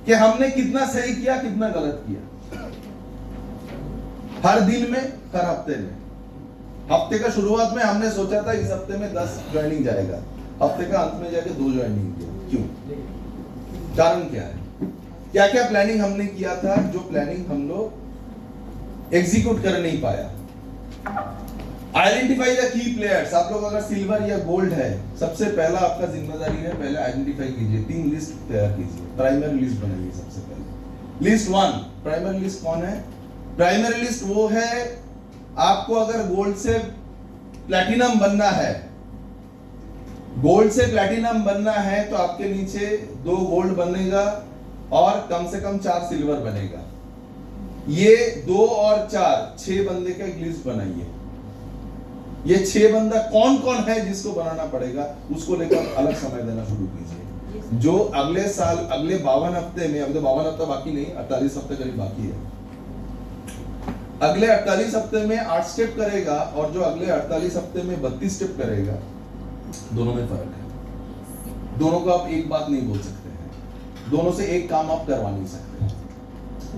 कि हमने कितना सही किया कितना गलत किया, हर दिन में, हर हफ्ते में। हफ्ते का शुरुआत में हमने सोचा था इस हफ्ते में 10 ज्वाइनिंग जाएगा, हफ्ते का अंत में जाके 2 ज्वाइनिंग किया। क्यों? कारण क्या है? क्या क्या प्लानिंग हमने किया था जो प्लानिंग हम लोग एग्जीक्यूट कर नहीं पाया। Identify the key players. आप लोग अगर सिल्वर या गोल्ड है, सबसे पहला आपका जिम्मेदारी है, पहले आइडेंटिफाई कीजिए, 3 लिस्ट तैयार कीजिए, प्राइमरी लिस्ट बनाइए। सबसे पहले लिस्ट 1, प्राइमरी लिस्ट कौन है? प्राइमरी लिस्ट वो है, आपको अगर गोल्ड से प्लैटिनम बनना है, गोल्ड से प्लैटिनम बनना है तो आपके नीचे 2 गोल्ड बनेगा और कम से कम 4 सिल्वर बनेगा। ये 2 और 4 6 बंदे का एक लिस्ट बनाइए। ये 6 बंदा कौन कौन है जिसको बनाना पड़ेगा, उसको लेकर अलग समय देना शुरू कीजिए। जो अगले साल, अगले 52 हफ्ते में, अब तो 52 हफ्ता बाकी नहीं, 48 हफ्ते करीब बाकी है, अगले 48 हफ्ते में 8 स्टेप करेगा और जो अगले 48 हफ्ते में 32 स्टेप करेगा, दोनों में फर्क है। दोनों को आप एक बात नहीं बोल सकते हैं, दोनों से एक काम आप करवा नहीं सकते हैं,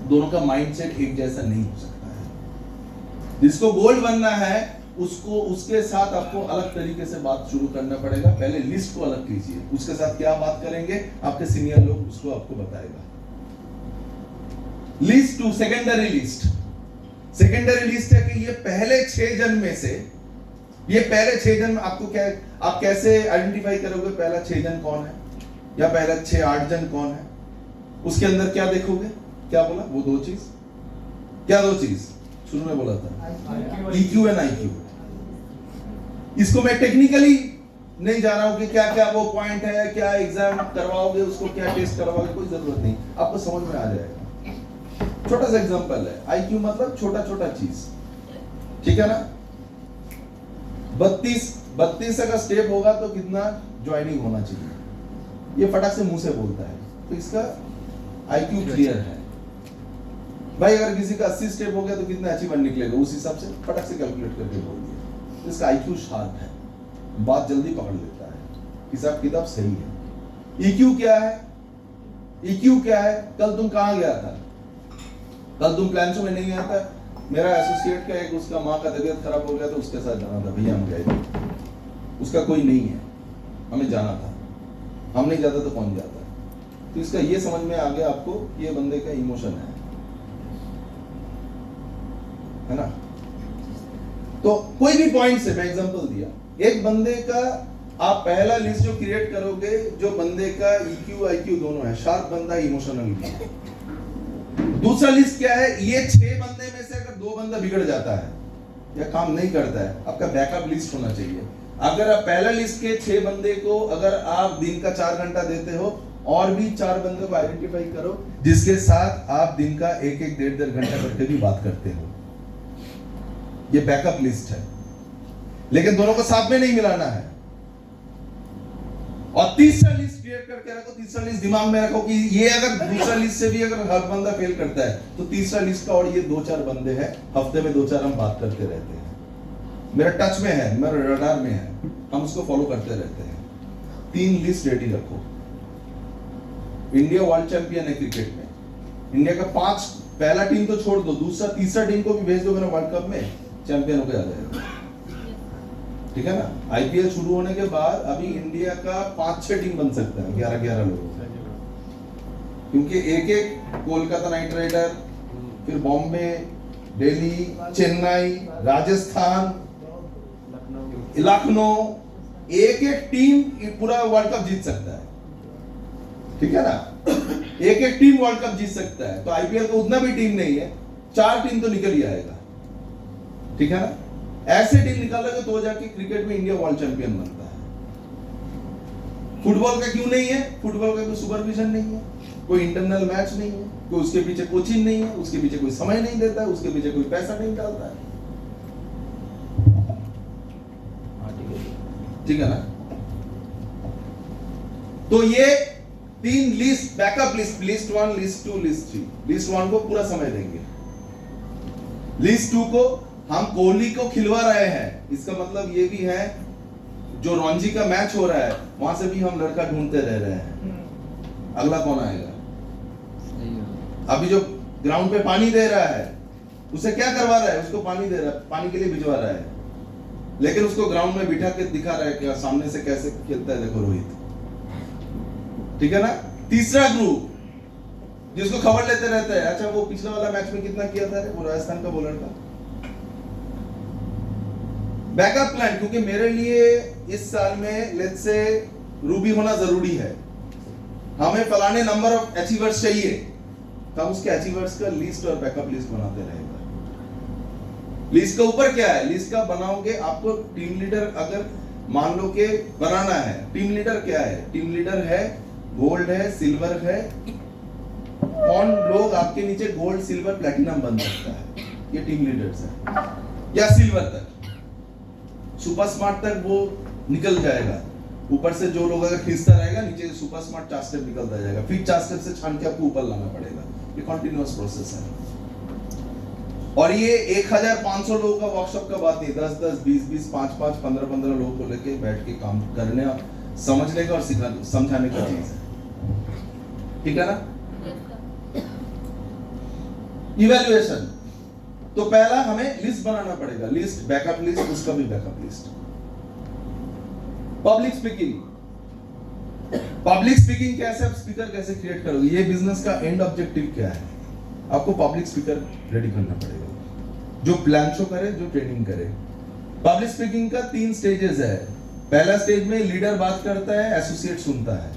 दोनों का माइंडसेट एक जैसा नहीं हो सकता है। जिसको गोल्ड बनना है उसको, उसके साथ आपको अलग तरीके से बात शुरू करना पड़ेगा। पहले लिस्ट को अलग कीजिए, उसके साथ क्या बात करेंगे आपके सीनियर लोग उसको आपको बताएगा। List 2, secondary list. Secondary list है कि ये पहले 6 जन में से, ये पहले 6 जन में आपको क्या, आप कैसे आइडेंटिफाई करोगे पहला 6 जन कौन है या पहला 6-8 जन कौन है? उसके अंदर क्या देखोगे? क्या बोला वो 2 चीज? क्या 2 चीज शुरू में बोला था? EQ and IQ। इसको मैं टेक्निकली नहीं जा रहा हूं कि क्या क्या वो पॉइंट है, क्या एग्जाम करवाओगे उसको, क्या टेस्ट करवाओगे, कोई जरूरत नहीं, आपको समझ में आ जाएगा। छोटा सा एग्जांपल है, IQ मतलब छोटा छोटा चीज, ठीक है ना? 32 का स्टेप होगा तो कितना ज्वाइनिंग होना चाहिए, ये फटाक से मुंह से बोलता है, तो इसका IQ क्लियर है। भाई अगर किसी का 80 स्टेप हो गया तो कितना अचीवमेंट निकलेगा, उस हिसाब से फटाक से कैलकुलेट करके बोल दिया। इसका IQ शार्प है, बात जल्दी पकड़ लेता है, हिसाब किताब सही है। EQ क्या है? EQ क्या है? कल तुम कहां गया था? कल तुम प्लान्सो में नहीं गया था? मेरा एसोसिएट का एक, उसका माँ का तबीयत खराब हो गया तो उसके साथ जाना था, भैया हम गए थे, उसका कोई नहीं है, हमें जाना था, हम नहीं जाता तो कौन जाता? तो इसका ये समझ में आ गया आपको, ये बंदे का इमोशन है ना? तो कोई भी पॉइंट से मैं एग्जांपल दिया, एक बंदे का आप पहला लिस्ट जो क्रिएट करोगे, जो बंदे का EQ IQ दोनों है, शार्प बंदा, इमोशनल भी है। दूसरा लिस्ट क्या है? ये 6 बंदे में से अगर 2 बंदा बिगड़ जाता है या काम नहीं करता है, आपका बैकअप लिस्ट होना चाहिए। अगर आप पहला लिस्ट के 6 बंदे को अगर आप दिन का 4 घंटा देते हो, और भी 4 बंदों को आइडेंटिफाई करो जिसके साथ आप दिन का 1-1, 1.5 घंटा करके भी बात करते हो, ये बैकअप लिस्ट है। लेकिन दोनों को साथ में नहीं मिलाना है। और तीसरा लिस्ट क्रिएट करके रखो, तीसरा लिस्ट दिमाग में रखो कि ये अगर दूसरा लिस्ट से भी अगर हर बंदा फेल करता है तो तीसरा लिस्ट का और ये 2-4 बंदे हैं, हफ्ते में 2-4 हम बात करते रहते हैं, मेरा टच में है, मेरा रडार में है, हम उसको फॉलो करते रहते हैं। 3 लिस्ट रेडी रखो। इंडिया वर्ल्ड चैंपियन है क्रिकेट में, इंडिया का 5 पहला टीम तो छोड़ दो, दूसरा तीसरा टीम को भी भेज दोगे ना वर्ल्ड कप में, चैंपियन होकर आ जाएगा, ठीक है ना? IPL शुरू होने के बाद अभी इंडिया का 5-6 टीम बन सकता है, 11-11 लोग, क्योंकि एक कोलकाता नाइट राइडर, फिर बॉम्बे, दिल्ली, चेन्नई, राजस्थान, लखनऊ, एक टीम पूरा वर्ल्ड कप जीत सकता है, ठीक है ना? एक टीम वर्ल्ड कप जीत सकता है, तो IPL को उतना भी टीम नहीं है, 4 टीम तो निकल ही आएगा, ठीक है ना? ऐसे टीम निकालोगे तो जाके क्रिकेट में इंडिया वर्ल्ड चैंपियन बनता है। फुटबॉल का क्यों नहीं है? फुटबॉल का कोई सुपरविजन नहीं है, कोई इंटरनल मैच नहीं है, कोई उसके पीछे कोचिंग नहीं है, उसके पीछे कोई समय नहीं देता है, उसके पीछे कोई पैसा नहीं डालता है, ठीक है ना? तो ये 3 list, backup list, list 1, list 2, list 3। List 1 को पूरा समय देंगे, लिस्ट 2 को हम कोहली को खिलवा रहे हैं, इसका मतलब ये भी है जो रणजी का मैच हो रहा है वहां से भी हम लड़का ढूंढते रह रहे हैं, अगला कौन आएगा? अभी जो ग्राउंड पे पानी दे रहा है उसे क्या करवा रहा है? उसको पानी दे रहा है, पानी के लिए भिजवा रहा है, लेकिन उसको ग्राउंड में बिठा के दिखा रहा है कि सामने से कैसे खेलता है, देखो रोहित। ठीक है ना? तीसरा ग्रुप जिसको खबर लेते रहते हैं, अच्छा वो पिछला वाला मैच में कितना किया था रे वो राजस्थान का बॉलर था। बैकअप प्लान, क्योंकि मेरे लिए इस साल में लेट्स से रूबी होना जरूरी है, हमें फलाने नंबर ऑफ अचीवर्स चाहिए, तो हम उसके अचीवर्स का लिस्ट और बैकअप लिस्ट बनाते रहेगा। लिस्ट के ऊपर क्या है? लिस्ट का बनाओगे आपको टीम लीडर, अगर मान लो के बनाना है, टीम लीडर क्या है? टीम लीडर है गोल्ड है, सिल्वर है, कौन लोग आपके नीचे गोल्ड सिल्वर प्लैटिनम बन सकता है, ये टीम लीडर्स है, या सिल्वर तक, सुपर स्मार्ट तक वो निकल जाएगा। ऊपर से जो लोग अगर खींचता रहेगा, नीचे सुपर स्मार्ट 4 स्टेप निकलता जाएगा, फिर 4 स्टेप से छान के आपको ऊपर लाना पड़ेगा। ये कंटिन्यूअस प्रोसेस है। और ये 1500 लोगों का वर्कशॉप का बात नहीं, 10-10, 20-20, 5-5, 15-15 लोगों को लेके बैठ के काम करने, समझने का और सिखाने समझाने का चीज है। ठीक है ना? इवैल्यूएशन, तो पहला हमें लिस्ट बनाना पड़ेगा, लिस्ट, बैकअप लिस्ट, उसका भी backup list. Public speaking, public speaking कैसे, आप स्पीकर कैसे क्रिएट करोगे? ये बिजनेस का एंड ऑब्जेक्टिव क्या है? आपको पब्लिक स्पीकर रेडी करना पड़ेगा, जो प्लान शो करे, जो ट्रेनिंग करे। पब्लिक स्पीकिंग का 3 स्टेजेस है। पहला स्टेज में लीडर बात करता है, एसोसिएट सुनता है।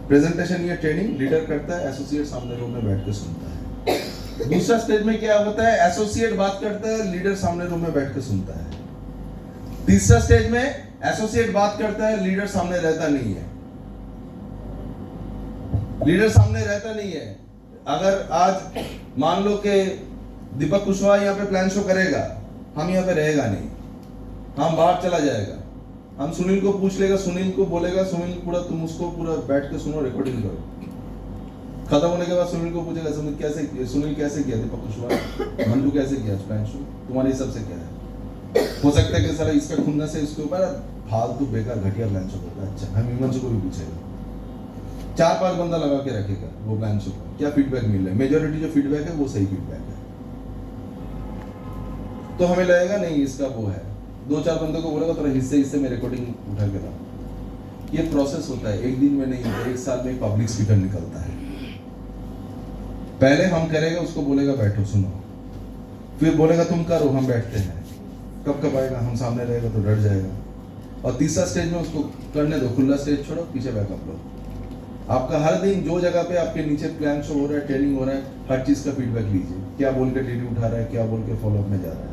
प्रेजेंटेशन या ट्रेनिंग लीडर करता है, एसोसिएट सामने रूम में बैठ के सुनता है। दूसरा स्टेज में क्या होता है? एसोसिएट बात करता है, लीडर सामने रूम में बैठ के सुनता है। तीसरा स्टेज में एसोसिएट बात करता है, लीडर सामने रहता नहीं है, लीडर सामने रहता नहीं है। अगर आज मान लो कि दीपक कुशवाहा यहाँ पे प्लान शो करेगा, हम यहाँ पे रहेगा नहीं, हम बाहर चला जाएगा, हम सुनील को पूछ लेगा, सुनील को बोलेगा, सुनील पूरा तुम उसको पूरा बैठ के सुनो, रिकॉर्डिंग करो। खत्म होने के बाद सुनील को पूछेगा, सुनील कैसे किया दीपक कुशवाहा, मंडू कैसे किया प्लान शो, तुम्हारे हिसाब से क्या है? हो सकता है कि सारा इसका खुन्ना से इसके ऊपर फालतू बेकार घटिया प्लान शो करता है। अच्छा, हम हिमांशु को भी पूछेगा, 4-5 बंदा लगा के रखेगा, वो प्लान शो का क्या फीडबैक मिल रहा है, मेजॉरिटी जो फीडबैक है वो सही फीडबैक है, तो हमें लगेगा नहीं इसका वो है। 2-4 बंदों को बोलेगा थोड़ा हिस्से में रिकॉर्डिंग उठा के लाओ। ये प्रोसेस होता है, एक दिन में नहीं होता, 1 साल में पब्लिक स्पीकर निकलता है। पहले हम करेगा, उसको बोलेगा बैठो सुनो, फिर बोलेगा तुम करो, हम बैठते हैं, कब आएगा, हम सामने रहेगा तो डर जाएगा। और तीसरा स्टेज में उसको करने दो, खुला स्टेज छोड़ो, पीछे बैकअप लो। आपका हर दिन जो जगह पे आपके नीचे प्लान शो हो रहा है, ट्रेनिंग हो रहा है, हर चीज का फीडबैक लीजिए, क्या बोल के डेली उठा रहा है, क्या बोल के फॉलोअप में जा रहा है।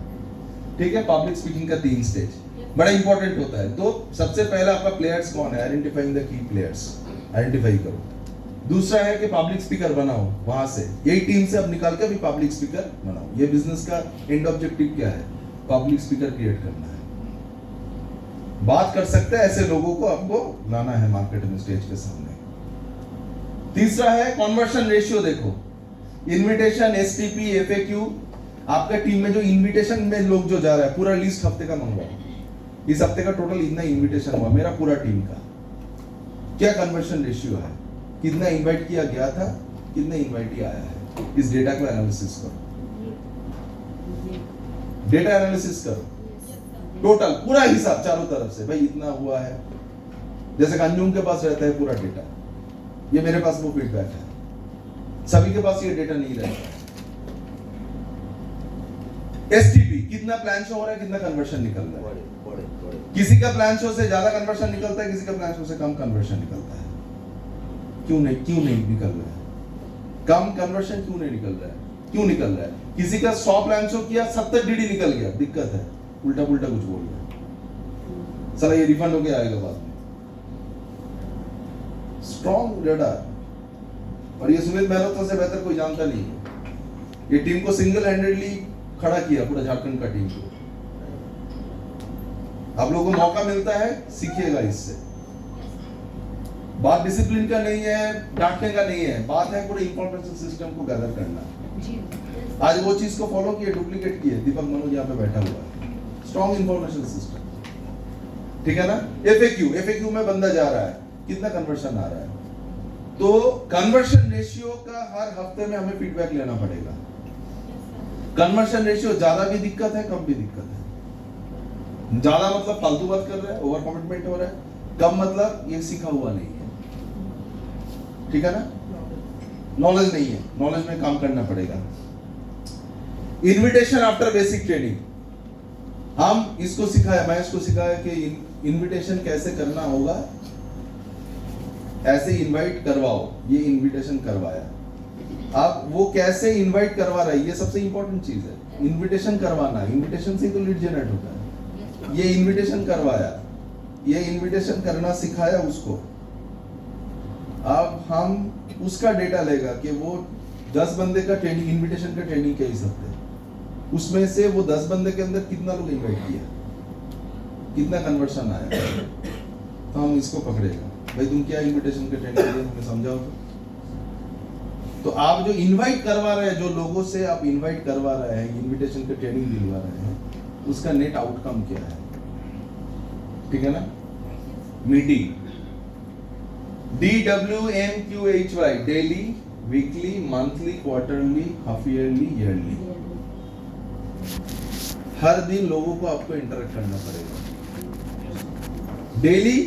ठीक है? पब्लिक स्पीकिंग का 3 स्टेज बड़ा इंपॉर्टेंट होता है। तो सबसे पहला आपका प्लेयर्स कौन है, identifying the key players, identify करो। दूसरा है कि पब्लिक स्पीकर बनाओ, वहां से यही टीम से अब निकाल के भी पब्लिक स्पीकर बनाओ। ये बिजनेस का एंड ऑब्जेक्टिव क्या है? पब्लिक स्पीकर क्रिएट करना है, बात कर सकते हैं ऐसे लोगों को आपको लाना है मार्केट में, स्टेज के सामने। तीसरा है कन्वर्शन रेशियो, देखो इनविटेशन, एसटीपी, एफएक्यू, आपका टीम में जो इनविटेशन में लोग जो जा रहा है, पूरा लिस्ट हफ्ते का मंगवाओ, इस हफ्ते का टोटल इतना इनविटेशन हुआ मेरा पूरा टीम का, क्या कन्वर्शन रेशियो है, कितना इनवाइट किया गया था, कितना इनवाइट आया है, इस डेटा को एनालिसिस करो, डेटा एनालिसिस करो, टोटल पूरा हिसाब चारों तरफ से, भाई इतना हुआ है। जैसे अंजुम के पास रहता है पूरा डेटा, ये मेरे पास वो फीडबैक है, सभी के पास ये डेटा नहीं रहता है। एसटीपी, कितना प्लान शो हो रहा है, कितना कन्वर्शन निकल रहा है, किसी का प्लान शो से ज्यादा कन्वर्शन निकलता है, किसी का प्लान शो से कम कन्वर्शन निकलता है। क्यों नहीं निकल रहा है, कम कन्वर्शन क्यों नहीं निकल रहा है, क्यों निकल रहा है? किसी का 100 प्लान शो किया, 70 डीडी निकल गया, दिक्कत है, उल्टा कुछ बोल रहा, साला ये रिफंड होके आएगा बाद में। स्ट्रॉन्ग डेटा, और ये सुमित मेहरोत्रा से बेहतर कोई जानता नहीं है। ये टीम को सिंगल हैंडेडली खड़ा किया, पूरा झारखंड का टीम को। आप लोगों को मौका मिलता है, सीखिएगा इससे। बात डिसिप्लिन का नहीं है, डांटने का नहीं है, बात है पूरे इंफॉर्मेशन सिस्टम को गैदर करना। आज वो चीज को फॉलो किए, डुप्लीकेट किए, दीपक मनोज यहाँ पे बैठा हुआ है। स्ट्रॉन्ग इंफॉर्मेशन सिस्टम, ठीक है ना? एफएक्यू में बंदा जा रहा है, कितना कन्वर्शन आ रहा है, तो कन्वर्शन रेशियो का हर हफ्ते में हमें फीडबैक लेना पड़ेगा। कन्वर्शन रेशियो ज्यादा भी दिक्कत है, कम भी दिक्कत है। ज्यादा मतलब फालतू बात कर रहा है, ओवर कमिटमेंट हो रहा है, कम मतलब ये सीखा हुआ नहीं है, ठीक है ना, नॉलेज नहीं है, नॉलेज में काम करना पड़ेगा। इनविटेशन आफ्टर बेसिक ट्रेनिंग, हम इसको सिखाया, मैं इसको सिखाया कि इनविटेशन कैसे करना होगा, ऐसे इनवाइट करवाओ, ये इनविटेशन करवाया। आप वो कैसे इनवाइट करवा रहा है, ये सबसे इंपॉर्टेंट चीज है। इनविटेशन करवाना, इनविटेशन से तो लीड जनरेट होता है। ये इनविटेशन करवाया, ये इनविटेशन करना सिखाया उसको। अब हम उसका डेटा लेगा कि वो 10 बंदे का ट्रेनिंग, इनविटेशन का ट्रेनिंग के हिसाब से, उसमें से वो 10 बंदे के अंदर कितना लोग इनवाइट किया, कितना कन्वर्शन आया, तो हम इसको पकड़ेगा। भाई तुम क्या इनविटेशन का ट्रेनिंग दिया, हमें समझाओ। तो आप जो इनवाइट करवा रहे हैं, जो लोगों से आप इनवाइट करवा रहे हैं, इनविटेशन का ट्रेनिंग दिलवा रहे हैं, उसका नेट आउटकम क्या है, ठीक है ना। Meeting DWMQHY, daily, weekly, monthly, quarterly, half yearly, yearly. हर दिन लोगों को आपको इंटरेक्ट करना पड़ेगा। डेली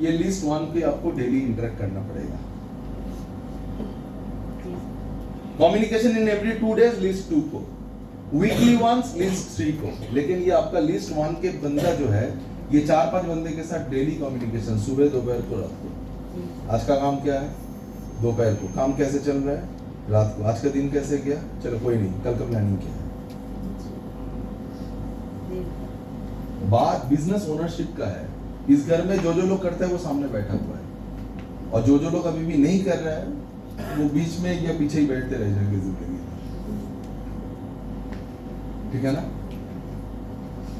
ये लिस्ट 1 पे आपको डेली इंटरेक्ट करना पड़ेगा। Communication in every 2 days list 2 को, वीकली वंस लिस्ट 3 को। लेकिन ये आपका लिस्ट 1 के बंदा जो है, ये 4-5 बंदे के साथ डेली कम्युनिकेशन, सुबह, दोपहर को, रात को। आज का काम क्या है, दोपहर को। काम कैसे चल रहा है, रात को। आज का दिन कैसे गया, चलो कोई नहीं, कल का प्लानिंग क्या है। बात बिजनेस ओनरशिप का है। इस घर में जो जो लोग करते हैं वो सामने बैठा हुआ है, और जो जो लोग अभी भी नहीं कर रहा है वो बीच में या पीछे ही बैठते रह जाएंगे जिंदगी में, ठीक है ना।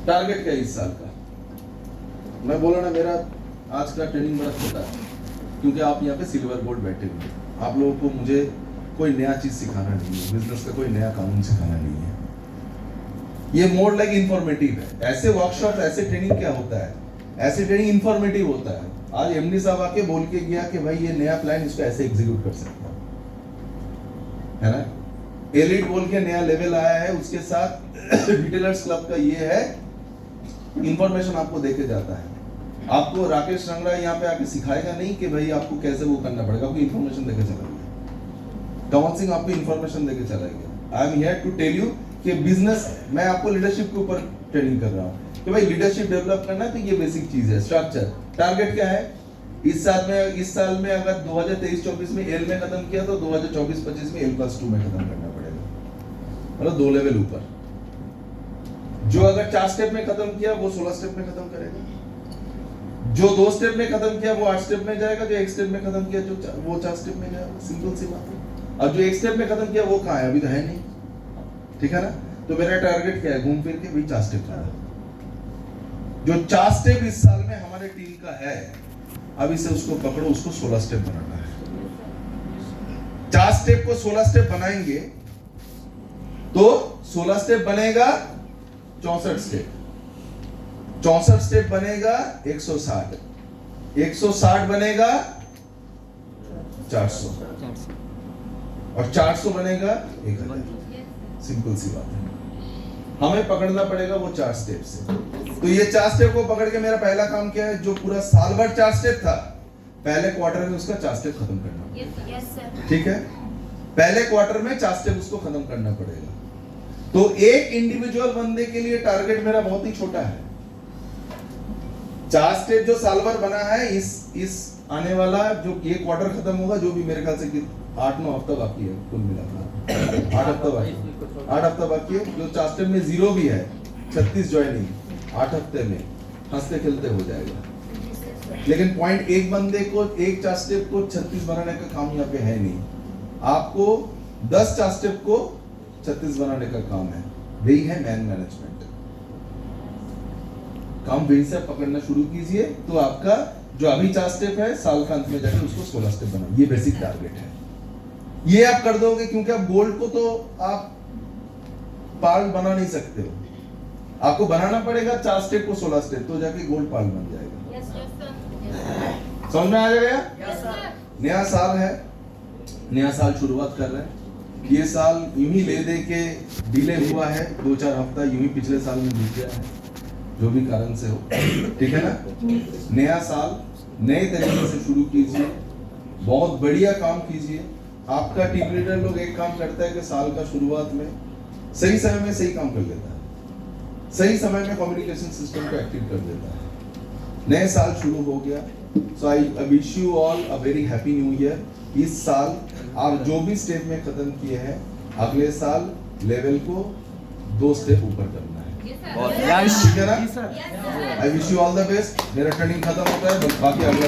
टारगेट क्या है इस साल का। मैं बोला ना, मेरा आज का ट्रेनिंग बड़ा छोटा है, क्योंकि आप यहाँ पे सिल्वर गोल्ड बैठे हुए हैं। आप लोगों को मुझे कोई नया चीज सिखाना नहीं है, बिजनेस का कोई नया कानून सिखाना नहीं है। ये मोर लाइक इंफॉर्मेटिव है। ऐसे वर्कशॉप, ऐसे ट्रेनिंग क्या होता है, ऐसे ट्रेनिंग इंफॉर्मेटिव होता है। आज एमडी साहब आके बोल के गया कि भाई ये नया प्लान, इसको ऐसे एग्जीक्यूट कर सकते है ना। एलिट बोल के नया लेवल आया है, उसके साथ रिटेलर्स क्लब का ये है, इंफॉर्मेशन आपको देके जाता है। आपको राकेश रंगड़ा यहाँ पे आके सिखाएगा नहीं कि भाई आपको कैसे वो करना पड़ेगा, आपको इंफॉर्मेशन देके चला गया। कंवर सिंह आपको इंफॉर्मेशन देके चला गया। I am here to tell you कि बिजनेस, मैं आपको लीडरशिप के ऊपर ट्रेनिंग कर रहा हूँ कि भाई लीडरशिप डेवलप करना है, तो ये बेसिक चीज है। स्ट्रक्चर, टारगेट क्या है इस साल में अगर 2023-24 में एल में खत्म किया, तो 2024-25 में L+2 में खत्म करना पड़ेगा, मतलब 2 लेवल ऊपर। जो अगर 4 स्टेप में खत्म किया वो 16 स्टेप में खत्म करेगा। जो 2 स्टेप में खत्म किया वो 8 स्टेप में जाएगा। जो 1 स्टेप में खत्म किया वो 4 स्टेप में जाएगा। सिंपल सी बात है। अब जो 1 स्टेप में खत्म किया वो कहाँ है, अभी तो है नहीं, ठीक है ना। तो मेरा टारगेट क्या है, घूम फिर के वही 4 स्टेप जाना। जो 4 स्टेप इस साल में हमारे टीम का है, अभी से उसको पकड़ो, उसको 16 स्टेप बनाना है। 4 स्टेप को 16 स्टेप बनाएंगे तो 16 स्टेप बनेगा 64 स्टेप, 64 स्टेप बनेगा 160, 160 बनेगा 400, और 400 बनेगा 1000। सिंपल सी बात है। हमें पकड़ना पड़ेगा वो 4 स्टेप से। तो ये 4 स्टेप को पकड़ के मेरा पहला काम क्या है, जो पूरा साल भर 4 स्टेप था, पहले क्वार्टर में उसका 4 स्टेप खत्म करना। Yes sir. ठीक है, पहले क्वार्टर में 4 स्टेप उसको खत्म करना पड़ेगा। तो एक इंडिविजुअल बंदे के लिए टारगेट मेरा बहुत ही छोटा है। 4 स्टेप जो साल भर बना है, इस आने वाला जो ये क्वार्टर खत्म होगा, जो भी मेरे ख्याल से 8-9 हफ्ता बाकी है कुल मिलाकर, 8 हफ्ता बाकी है, 8 हफ्ता बाकी है। जो 4 स्टेप में 0 भी है, 36 ज्वाइनिंग 8 हफ्ते में हंसते खेलते हो जाएगा। लेकिन पॉइंट एक बंदे को, एक 4 स्टेप को 36 बनाने का काम यहाँ पे है नहीं। आपको 10 4 स्टेप को 36 बनाने का काम है। वही है मैन मैनेजमेंट। काम वही से पकड़ना शुरू कीजिए, तो आपका जो अभी 4 स्टेप है, साल का अंत में जाकर उसको 16 स्टेप बनाओ। ये बेसिक टारगेट है। ये आप कर दोगे, क्योंकि आप गोल्ड को तो आप पाल बना नहीं सकते हो। आपको बनाना पड़ेगा 4 स्टेप को 16 स्टेप, तो जाके गोल्ड पाल बन जाएगा। Yes sir. समझ में आ जाएगा? Yes sir. नया साल है, नया साल शुरुआत कर रहे हैं। ये साल यूं ही ले दे के डिले हुआ है, 2-4 हफ्ता यूं ही पिछले साल में बीत गया है, जो भी कारण से हो, ठीक है ना। नया साल नए तरीके से शुरू कीजिए, बहुत बढ़िया काम कीजिए। आपका टीम लीडर लोग एक काम करता है कि साल का शुरुआत में सही समय में सही काम कर लेता है, सही समय में कम्युनिकेशन सिस्टम को एक्टिव कर देता है। नए साल शुरू हो गया, so I wish you all a very happy new year. इस साल आप जो भी स्टेप में खत्म किए हैं, अगले साल लेवल को 2 स्टेप ऊपर करना है, ठीक है ना। आई wish you all the best. मेरा ट्रेनिंग खत्म होता है, बाकी अगला